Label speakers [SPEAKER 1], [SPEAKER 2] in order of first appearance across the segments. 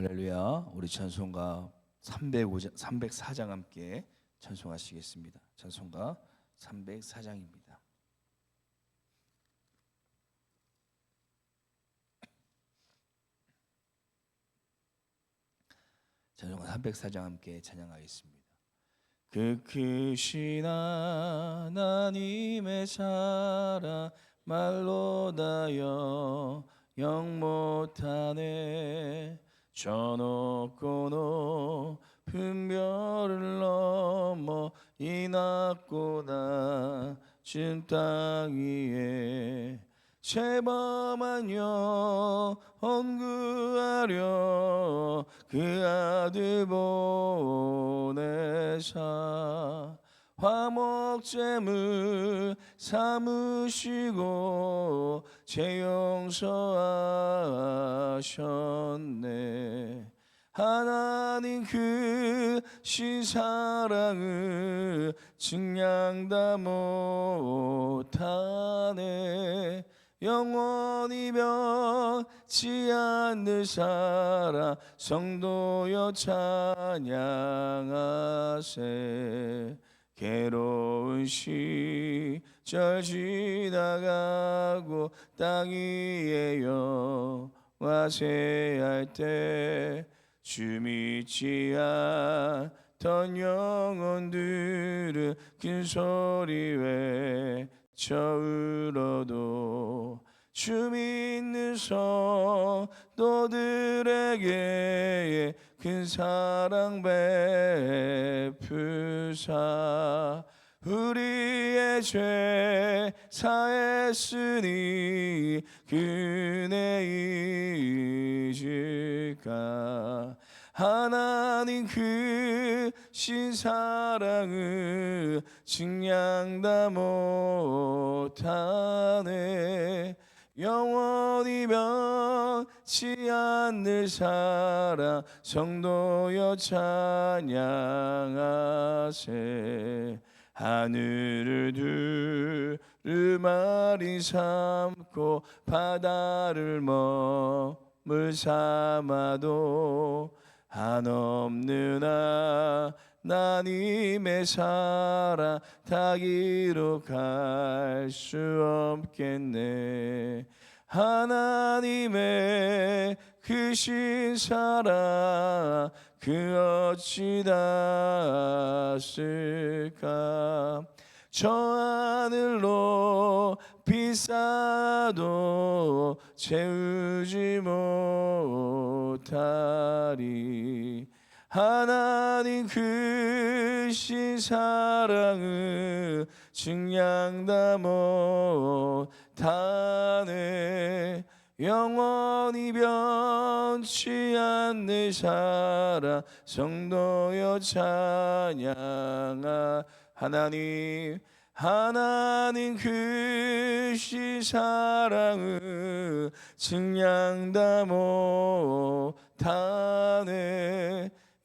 [SPEAKER 1] 할렐루야. 우리 찬송가 304장 함께 찬송하시겠습니다. 찬송가 304장입니다. 찬송가 304장 함께 찬양하겠습니다. 그 크신 하나님의 사랑 말로 다여 영 못하네. 저 높고 높은 별을 넘어 이 낮고 낮은 땅 위에 죄범한 영혼 구하려 그 아들 보내사 화목제물 삼으시고 죄 용서하셨네. 하나님 그 신사랑을 증량 다 못하네. 영원히 변치 않는 사랑 성도여 찬양하세. 괴로운 시절 지나가고 땅 위에 영화세할 때 주 믿지 않던 영혼들은 큰 소리 외쳐 울어도 주 믿는 성도들에게 큰 사랑 베푸사 우리의 죄 사했으니 그네 잊을까. 하나님 그 신사랑을 증량 다 못하네. 영원히 변치 않는 사랑 성도여 찬양하세. 하늘을 두루마리 삼고 바다를 머물 삼아도 한없는 하나님의 사랑 다 기록할 수 없겠네. 하나님의 크신 사랑 그 어찌 닿았을까. 저 하늘로 비싸도 채우지 못하리. 하나님 크신 사랑을 증량 다 못하네. 영원히 변치 않는 사랑 성도여 찬양하. 하나님 크신 사랑을 증량 다 못하네.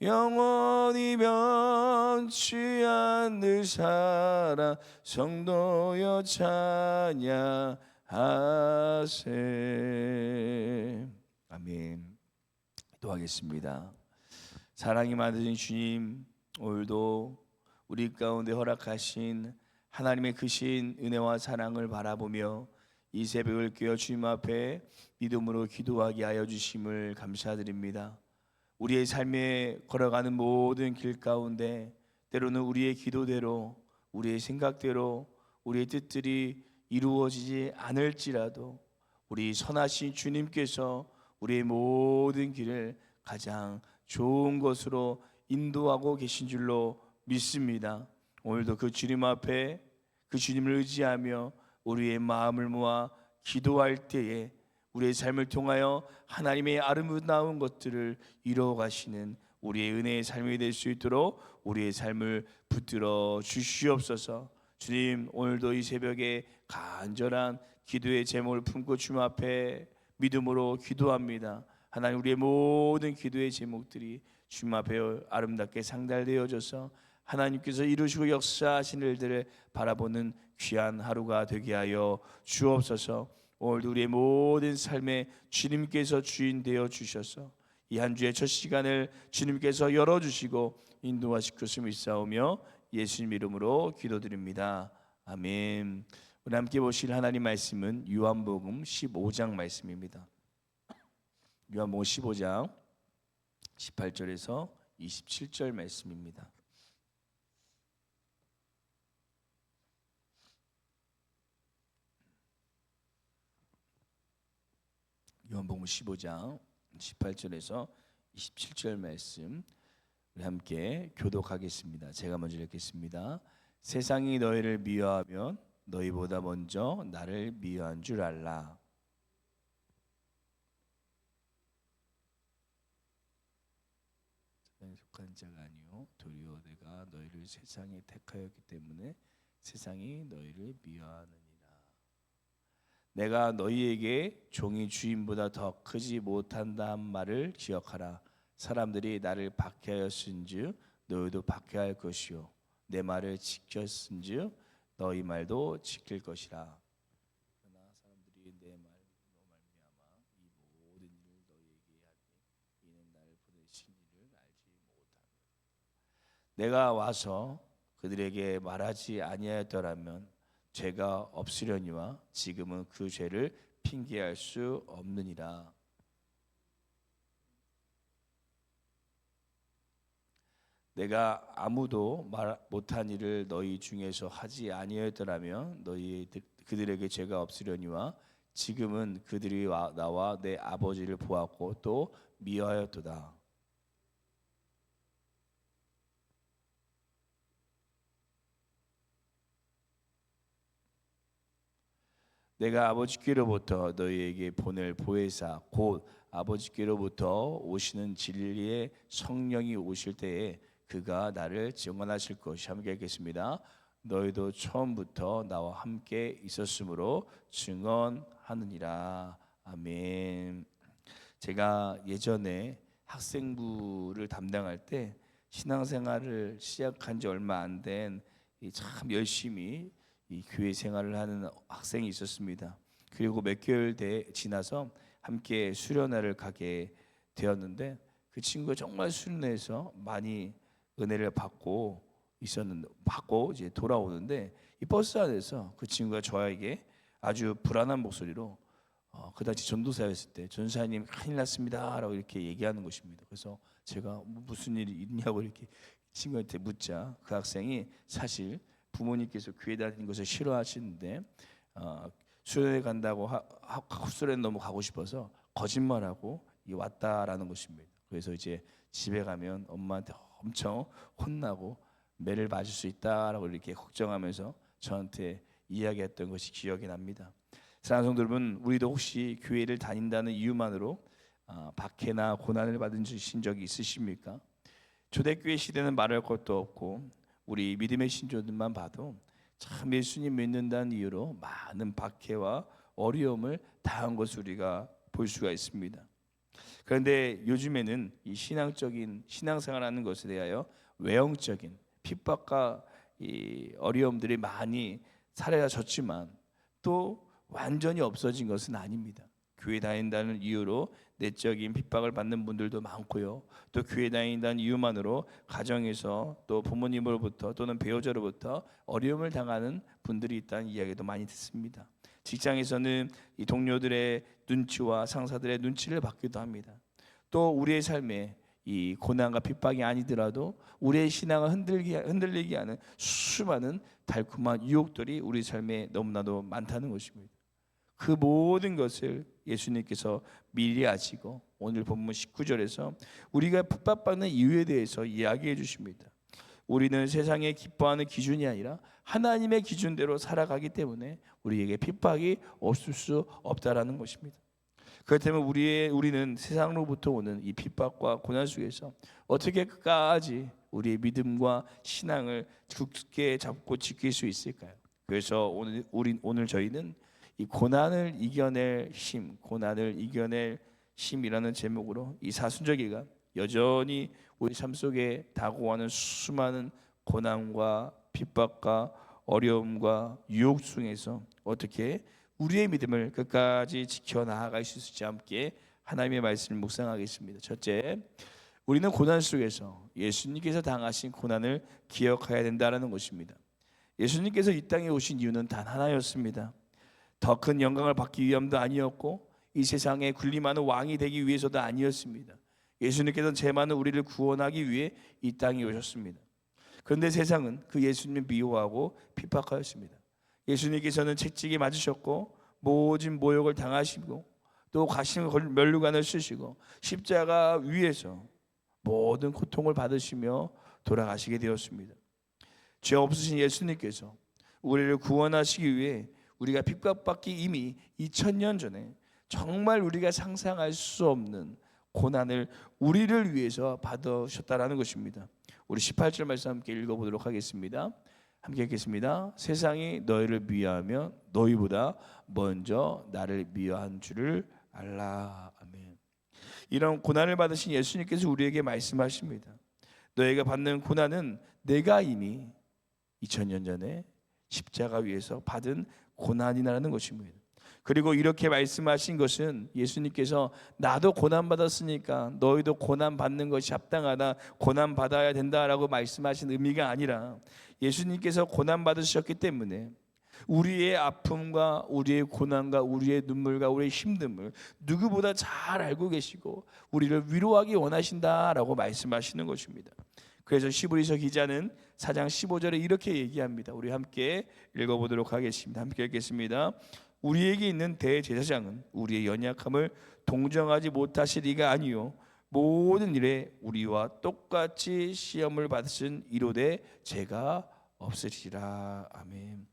[SPEAKER 1] 영원히 변치 않는 사랑 성도여 찬양하세. 아멘. 기도하겠습니다. 사랑이 많으신 주님, 오늘도 우리 가운데 허락하신 하나님의 크신 은혜와 사랑을 바라보며 이 새벽을 깨어 주님 앞에 믿음으로 기도하게 하여 주심을 감사드립니다. 우리의 삶에 걸어가는 모든 길 가운데 때로는 우리의 기도대로, 우리의 생각대로, 우리의 뜻들이 이루어지지 않을지라도 우리 선하신 주님께서 우리의 모든 길을 가장 좋은 것으로 인도하고 계신 줄로 믿습니다. 오늘도 그 주님 앞에 그 주님을 의지하며 우리의 마음을 모아 기도할 때에 우리의 삶을 통하여 하나님의 아름다운 것들을 이루어 가시는 우리의 은혜의 삶이 될 수 있도록 우리의 삶을 붙들어 주시옵소서. 주님, 오늘도 이 새벽에 간절한 기도의 제목을 품고 주님 앞에 믿음으로 기도합니다. 하나님, 우리의 모든 기도의 제목들이 주님 앞에 아름답게 상달되어져서 하나님께서 이루시고 역사하신 일들을 바라보는 귀한 하루가 되게 하여 주옵소서. 오늘도 우리의 모든 삶에 주님께서 주인 되어 주셔서 이 한 주의 첫 시간을 주님께서 열어주시고 인도하실 것을 믿사오며 예수님 이름으로 기도드립니다. 아멘. 우리 함께 보실 하나님 말씀은 요한복음 15장 말씀입니다. 요한복음 15장 18절에서 27절 말씀입니다. 요한복음 15장 18절에서 27절 말씀 우리 함께 교독하겠습니다. 제가 먼저 읽겠습니다. 세상이 너희를 미워하면 너희보다 먼저 나를 미워한 줄 알라. 세상에 속한 자가 아니요 도리어 내가 너희를 세상에 택하였기 때문에 세상이 너희를 미워하느니라. 내가 너희에게 종이 주인보다 더 크지 못한다는 말을 기억하라. 사람들이 나를 박해하였은즉 너희도 박해할 것이요 내 말을 지켰은즉 너희 말도 지킬 것이라. 그러나 사람들이 내 말로 말미암아 이 모든 일을 너희에게 하니 이는 나를 보내신 이를 알지 못하느라. 내가 와서 그들에게 말하지 아니하였더라면 죄가 없으려니와 지금은 그 죄를 핑계할 수 없느니라. 내가 아무도 말 못한 일을 너희 중에서 하지 아니하였더라면 너희 그들에게 죄가 없으려니와 지금은 그들이 나와 내 아버지를 보았고 또 미워하였도다. 내가 아버지께로부터 너희에게 보낼 보혜사 곧 아버지께로부터 오시는 진리의 성령이 오실 때에 그가 나를 증언하실 것이. 함께 읽겠습니다. 너희도 처음부터 나와 함께 있었으므로 증언하느니라. 아멘. 제가 예전에 학생부를 담당할 때 신앙생활을 시작한 지 얼마 안 된 참 열심히 이 교회 생활을 하는 학생이 있었습니다. 그리고 몇 개월 지나서 함께 수련회를 가게 되었는데 그 친구가 정말 수련회에서 많이 은혜를 받고 이제 돌아오는데 이 버스 안에서 그 친구가 저에게 아주 불안한 목소리로 그 당시 전도사였을 때 전사님 큰일 났습니다라고 이렇게 얘기하는 것입니다. 그래서 제가 무슨 일이 있냐고 이렇게 친구한테 묻자 그 학생이 사실 부모님께서 교회 다니는 것을 싫어하시는데 수련회 간다고 수련회 너무 가고 싶어서 거짓말하고 왔다라는 것입니다. 그래서 이제 집에 가면 엄마한테 엄청 혼나고 매를 맞을 수 있다라고 이렇게 걱정하면서 저한테 이야기했던 것이 기억이 납니다. 사랑하는 성도 여러분, 우리도 혹시 교회를 다닌다는 이유만으로 박해나 고난을 받으신 적이 있으십니까? 초대교회 시대는 말할 것도 없고 우리 믿음의 신조들만 봐도 참 예수님 믿는다는 이유로 많은 박해와 어려움을 당한 것을 우리가 볼 수가 있습니다. 그런데 요즘에는 이 신앙생활하는 것에 대하여 외형적인 핍박과 이 어려움들이 많이 사라졌지만 또 완전히 없어진 것은 아닙니다. 교회 다닌다는 이유로 내적인 핍박을 받는 분들도 많고요. 또 교회 다닌다는 이유만으로 가정에서 또 부모님으로부터 또는 배우자로부터 어려움을 당하는 분들이 있다는 이야기도 많이 듣습니다. 직장에서는 이 동료들의 눈치와 상사들의 눈치를 받기도 합니다. 또 우리의 삶에 이 고난과 핍박이 아니더라도 우리의 신앙을 흔들리게 하는 수많은 달콤한 유혹들이 우리 삶에 너무나도 많다는 것입니다. 그 모든 것을 예수님께서 미리 아시고 오늘 본문 19절에서 우리가 핍박받는 이유에 대해서 이야기해 주십니다. 우리는 세상에 기뻐하는 기준이 아니라 하나님의 기준대로 살아가기 때문에 우리에게 핍박이 없을 수 없다라는 것입니다. 그렇다면 우리는 세상으로부터 오는 이 핍박과 고난 속에서 어떻게 끝까지 우리의 믿음과 신앙을 굳게 잡고 지킬 수 있을까요? 그래서 오늘 저희는 이 고난을 이겨낼 힘이라는 제목으로 이 사순절기가 여전히 우리 삶 속에 다가오는 수많은 고난과 핍박과 어려움과 유혹 중에서 어떻게 우리의 믿음을 끝까지 지켜나갈 수 있을지 함께 하나님의 말씀을 묵상하겠습니다. 첫째, 우리는 고난 속에서 예수님께서 당하신 고난을 기억해야 된다는 것입니다. 예수님께서 이 땅에 오신 이유는 단 하나였습니다. 더 큰 영광을 받기 위함도 아니었고 이 세상에 군림하는 왕이 되기 위해서도 아니었습니다. 예수님께서는 죄 많은 우리를 구원하기 위해 이 땅에 오셨습니다. 그런데 세상은 그 예수님을 미워하고 핍박하였습니다. 예수님께서는 채찍에 맞으셨고 모진 모욕을 당하시고 또 가시는 면류관을 쓰시고 십자가 위에서 모든 고통을 받으시며 돌아가시게 되었습니다. 죄 없으신 예수님께서 우리를 구원하시기 위해 우리가 핍박받기 이미 2000년 전에 정말 우리가 상상할 수 없는 고난을 우리를 위해서 받으셨다라는 것입니다. 우리 18절 말씀 함께 읽어보도록 하겠습니다. 함께 읽겠습니다. 세상이 너희를 미워하며 너희보다 먼저 나를 미워한 줄을 알라. 아멘. 이런 고난을 받으신 예수님께서 우리에게 말씀하십니다. 너희가 받는 고난은 내가 이미 2000년 전에 십자가 위에서 받은 고난이라는 것입니다. 그리고 이렇게 말씀하신 것은 예수님께서 나도 고난받았으니까 너희도 고난받는 것이 합당하다, 고난받아야 된다라고 말씀하신 의미가 아니라 예수님께서 고난받으셨기 때문에 우리의 아픔과 우리의 고난과 우리의 눈물과 우리의 힘듦을 누구보다 잘 알고 계시고 우리를 위로하기 원하신다라고 말씀하시는 것입니다. 그래서 시브리서 기자는 4장 15절에 이렇게 얘기합니다. 우리 함께 읽어보도록 하겠습니다. 함께 읽겠습니다. 우리에게 있는 대제사장은 우리의 연약함을 동정하지 못하시리가 아니요 모든 일에 우리와 똑같이 시험을 받으신 이로되 죄가 없으시리라. 아멘.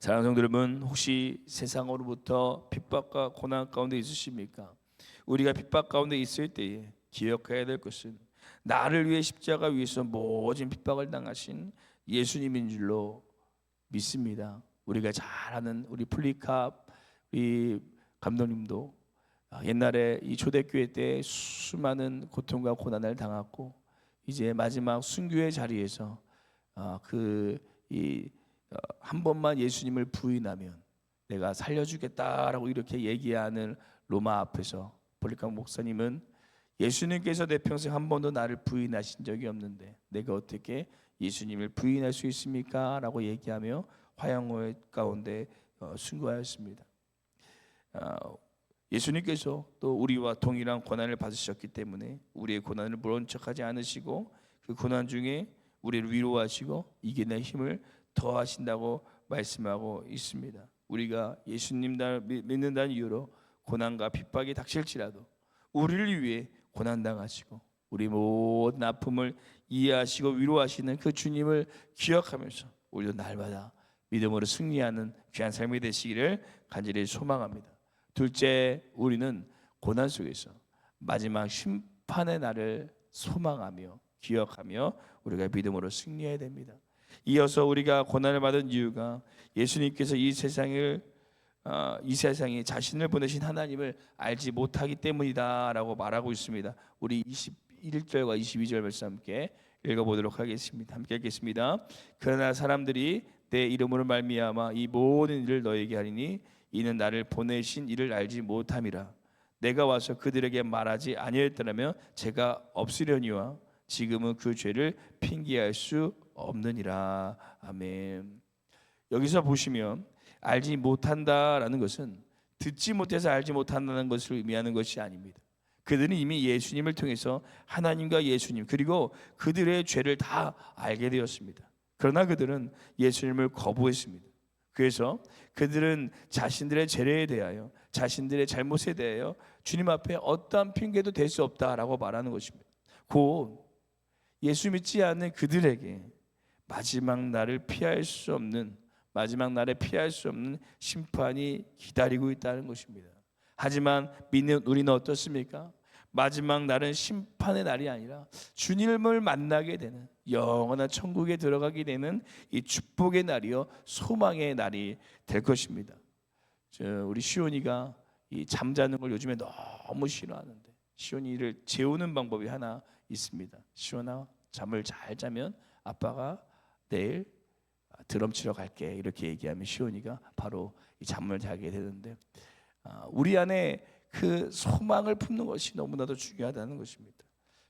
[SPEAKER 1] 사랑하는 성도 여러분, 혹시 세상으로부터 핍박과 고난 가운데 있으십니까? 우리가 핍박 가운데 있을 때에 기억해야 될 것은 나를 위해 십자가 위에서 모진 핍박을 당하신 예수님인 줄로 믿습니다. 우리가 잘 아는 우리 플리캅 우리 감독님도 옛날에 이 초대교회 때 수많은 고통과 고난을 당했고 이제 마지막 순교의 자리에서 한 번만 예수님을 부인하면 내가 살려주겠다라고 이렇게 얘기하는 로마 앞에서 플리캅 목사님은 예수님께서 내 평생 한 번도 나를 부인하신 적이 없는데 내가 어떻게 예수님을 부인할 수 있습니까? 라고 얘기하며 화형호의 가운데 순교하였습니다. 예수님께서 또 우리와 동일한 고난을 받으셨기 때문에 우리의 고난을 모른 척하지 않으시고 그 고난 중에 우리를 위로하시고 이겨낼 힘을 더하신다고 말씀하고 있습니다. 우리가 예수님 믿는다는 이유로 고난과 핍박이 닥칠지라도 우리를 위해 고난당하시고 우리 모든 아픔을 이해하시고 위로하시는 그 주님을 기억하면서 우리도 날마다 믿음으로 승리하는 귀한 삶이 되시기를 간절히 소망합니다. 둘째, 우리는 고난 속에서 마지막 심판의 날을 소망하며 기억하며 우리가 믿음으로 승리해야 됩니다. 이어서 우리가 고난을 받은 이유가 예수님께서 이 세상에 자신을 보내신 하나님을 알지 못하기 때문이다라고 말하고 있습니다. 우리 21절과 22절 말씀 함께 읽어보도록 하겠습니다. 함께 읽겠습니다. 그러나 사람들이 내 이름으로 말미암아 이 모든 일을 너에게 하리니 이는 나를 보내신 이를 알지 못함이라. 내가 와서 그들에게 말하지 아니하였더라면 죄가 없으려니와 지금은 그 죄를 핑계할 수 없느니라. 아멘. 여기서 보시면 알지 못한다라는 것은 듣지 못해서 알지 못한다는 것을 의미하는 것이 아닙니다. 그들은 이미 예수님을 통해서 하나님과 예수님 그리고 그들의 죄를 다 알게 되었습니다. 그러나 그들은 예수님을 거부했습니다. 그래서 그들은 자신들의 죄에 대하여 자신들의 잘못에 대하여 주님 앞에 어떠한 핑계도 될 수 없다라고 말하는 것입니다. 곧 예수 믿지 않는 그들에게 마지막 날을 피할 수 없는 마지막 날에 피할 수 없는 심판이 기다리고 있다는 것입니다. 하지만 믿는 우리는 어떻습니까? 마지막 날은 심판의 날이 아니라 주님을 만나게 되는 영원한 천국에 들어가게 되는 이 축복의 날이요 소망의 날이 될 것입니다. 우리 시온이가 이 잠자는 걸 요즘에 너무 싫어하는데 시온이를 재우는 방법이 하나 있습니다. 시온아, 잠을 잘 자면 아빠가 내일 드럼 치러 갈게 이렇게 얘기하면 시온이가 바로 이 잠을 자게 되는데 우리 안에 그 소망을 품는 것이 너무나도 중요하다는 것입니다.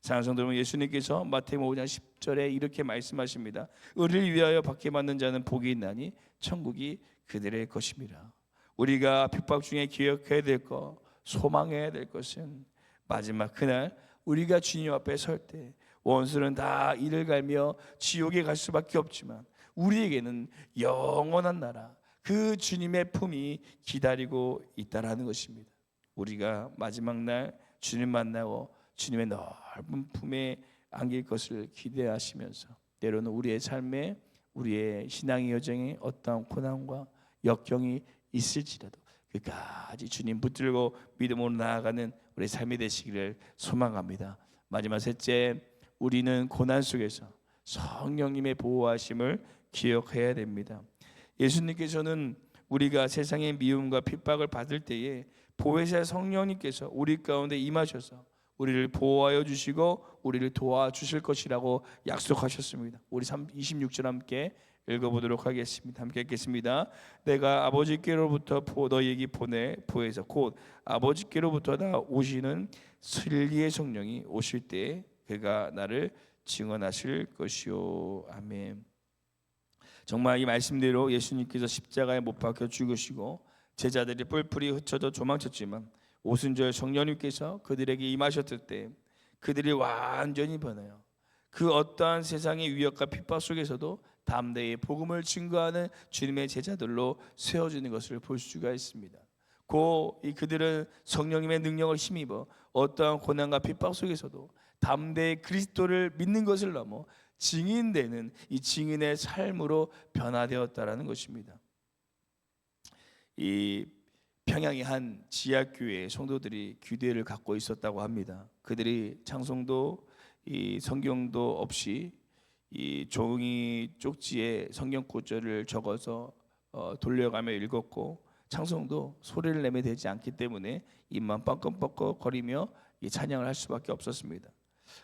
[SPEAKER 1] 사랑하는 성도 여러분, 예수님께서 마태복음 5장 10절에 이렇게 말씀하십니다. 의를 위하여 박해받는 자는 복이 있나니 천국이 그들의 것입니다. 우리가 핍박 중에 기억해야 될 것, 소망해야 될 것은 마지막 그날 우리가 주님 앞에 설 때 원수는 다 이를 갈며 지옥에 갈 수밖에 없지만 우리에게는 영원한 나라, 그 주님의 품이 기다리고 있다라는 것입니다. 우리가 마지막 날 주님 만나고 주님의 넓은 품에 안길 것을 기대하시면서 때로는 우리의 삶에, 우리의 신앙의 여정에 어떠한 고난과 역경이 있을지라도 끝까지 주님 붙들고 믿음으로 나아가는 우리의 삶이 되시기를 소망합니다. 마지막 셋째, 우리는 고난 속에서 성령님의 보호하심을 기억해야 됩니다. 예수님께서는 우리가 세상의 미움과 핍박을 받을 때에 보혜사 성령님께서 우리 가운데 임하셔서 우리를 보호하여 주시고 우리를 도와주실 것이라고 약속하셨습니다. 우리 26절 함께 읽어보도록 하겠습니다. 함께 읽겠습니다. 내가 아버지께로부터 너희에게 보내 보혜사 곧 아버지께로부터 나 오시는 진리의 성령이 오실 때 그가 나를 증언하실 것이요. 아멘. 정말 이 말씀대로 예수님께서 십자가에 못 박혀 죽으시고 제자들이 뿔뿔이 흩어져 도망쳤지만 오순절 성령님께서 그들에게 임하셨을 때 그들이 완전히 변해요. 그 어떠한 세상의 위협과 핍박 속에서도 담대히 복음을 증거하는 주님의 제자들로 세워지는 것을 볼 수가 있습니다. 그들은 성령님의 능력을 힘입어 어떠한 고난과 핍박 속에서도 담대히 그리스도를 믿는 것을 넘어 증인되는 이 증인의 삶으로 변화되었다라는 것입니다. 이 평양의 한 지하교회 성도들이 규례를 갖고 있었다고 합니다. 그들이 찬송도 이 성경도 없이 이 종이 쪽지에 성경 구절을 적어서 돌려가며 읽었고 찬송도 소리를 내며 되지 않기 때문에 입만 뻥긋뻥긋 거리며 이 찬양을 할 수밖에 없었습니다.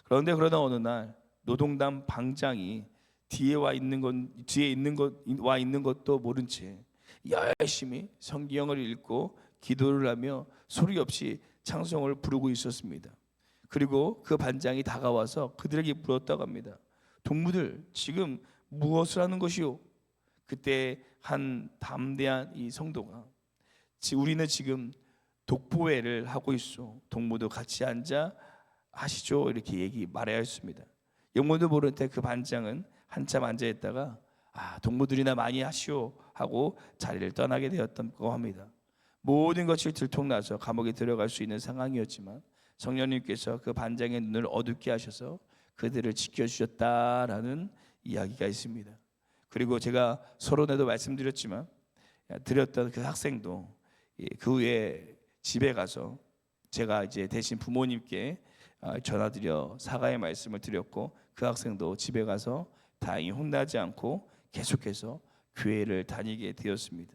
[SPEAKER 1] 그런데 그러다 어느 날 노동당 방장이 뒤에 있는 것도 모른 채 열심히 성경을 읽고 기도를 하며 소리 없이 찬송을 부르고 있었습니다. 그리고 그 반장이 다가와서 그들에게 물었다고 합니다. 동무들 지금 무엇을 하는 것이오? 그때 한 담대한 이 성도가 우리는 지금 독보회를 하고 있어. 동무도 같이 앉아 하시죠. 이렇게 말해야 했습니다. 영문도 모를 때 그 반장은 한참 앉아 있다가 동무들이나 많이 하시오 하고 자리를 떠나게 되었다고 합니다. 모든 것이 들통나서 감옥에 들어갈 수 있는 상황이었지만 성령님께서 그 반장의 눈을 어둡게 하셔서 그들을 지켜주셨다라는 이야기가 있습니다. 그리고 제가 서론에도 말씀드렸지만 드렸던 그 학생도 그 후에 집에 가서 제가 이제 대신 부모님께 전화드려 사과의 말씀을 드렸고 그 학생도 집에 가서 다행히 혼나지 않고 계속해서 교회를 다니게 되었습니다.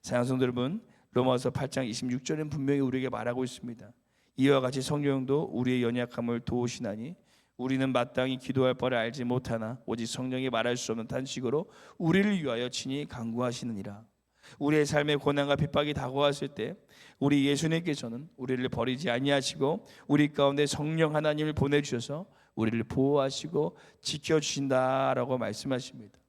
[SPEAKER 1] 사랑하는 성도 여러분, 로마서 8장 26절은 분명히 우리에게 말하고 있습니다. 이와 같이 성령도 우리의 연약함을 도우시나니 우리는 마땅히 기도할 바를 알지 못하나 오직 성령이 말할 수 없는 탄식으로 우리를 위하여 친히 간구하시느니라. 우리의 삶의 고난과 핍박이 다가왔을 때 우리 예수님께서는 우리를 버리지 아니하시고 우리 가운데 성령 하나님을 보내주셔서 우리를 보호하시고 지켜주신다라고 말씀하십니다.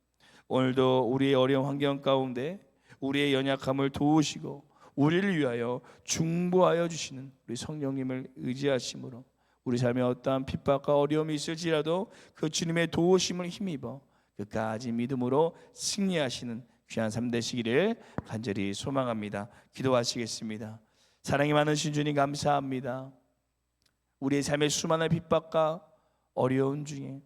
[SPEAKER 1] 오늘도 우리의 어려운 환경 가운데 우리의 연약함을 도우시고 우리를 위하여 중보하여 주시는 우리 성령님을 의지하심으로 우리 삶에 어떠한 핍박과 어려움이 있을지라도 그 주님의 도우심을 힘입어 끝까지 믿음으로 승리하시는 귀한 삶 되시기를 간절히 소망합니다. 기도하시겠습니다. 사랑이 많으신 주님 감사합니다. 우리의 삶의 수많은 핍박과 어려움 중에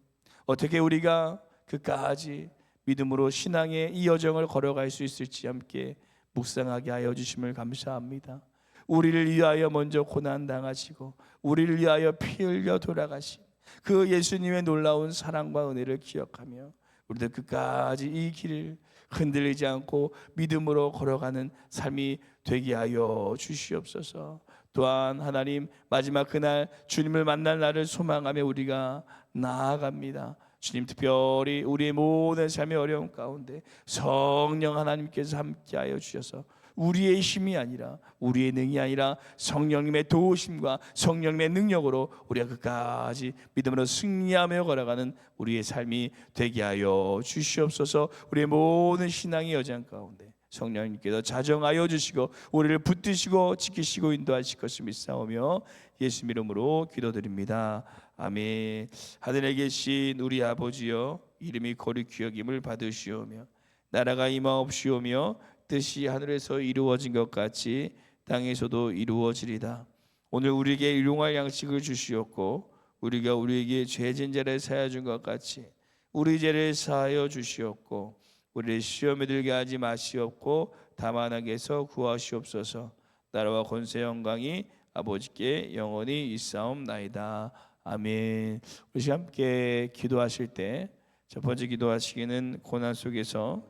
[SPEAKER 1] 어떻게 우리가 끝까지 믿음으로 신앙의 이 여정을 걸어갈 수 있을지 함께 묵상하게 하여 주심을 감사합니다. 우리를 위하여 먼저 고난당하시고 우리를 위하여 피 흘려 돌아가신 그 예수님의 놀라운 사랑과 은혜를 기억하며 우리도 끝까지 이 길을 흔들리지 않고 믿음으로 걸어가는 삶이 되게 하여 주시옵소서. 또한 하나님 마지막 그날 주님을 만날 날을 소망하며 우리가 나아갑니다. 주님 특별히 우리의 모든 삶의 어려움 가운데 성령 하나님께서 함께하여 주셔서 우리의 힘이 아니라 우리의 능이 아니라 성령님의 도우심과 성령님의 능력으로 우리가 끝까지 믿음으로 승리하며 걸어가는 우리의 삶이 되게 하여 주시옵소서. 우리의 모든 신앙의 여정 가운데 성령님께서 자정하여 주시고 우리를 붙드시고 지키시고 인도하실 것을 믿사오며 예수 이름으로 기도드립니다. 아멘. 하늘에 계신 우리 아버지여, 이름이 거룩히 여김을 받으시오며 나라가 임하옵시오며 뜻이 하늘에서 이루어진 것 같이 땅에서도 이루어지리다. 오늘 우리에게 일용할 양식을 주시옵고 우리가 우리에게 죄진 자를 사하여 준 것 같이 우리 죄를 사하여 주시옵고 우리를 시험에 들게 하지 마시옵고 다만 악에서 구하시옵소서. 나라와 권세 영광이 아버지께 영원히 있사옵나이다. 아멘. 우리 함께 기도하실 때 첫 번째 기도하시기는 고난 속에서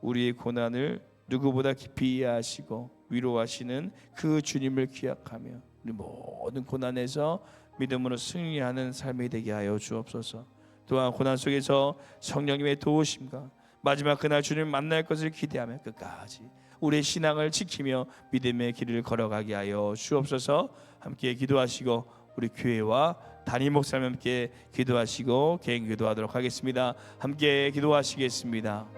[SPEAKER 1] 우리의 고난을 누구보다 깊이 이해하시고 위로하시는 그 주님을 기억하며 우리 모든 고난에서 믿음으로 승리하는 삶이 되게 하여 주옵소서. 또한 고난 속에서 성령님의 도우심과 마지막 그날 주님을 만날 것을 기대하며 끝까지 우리의 신앙을 지키며 믿음의 길을 걸어가게 하여 주옵소서. 함께 기도하시고 우리 교회와 담임 목사님 함께 기도하시고 개인 기도하도록 하겠습니다. 함께 기도하시겠습니다.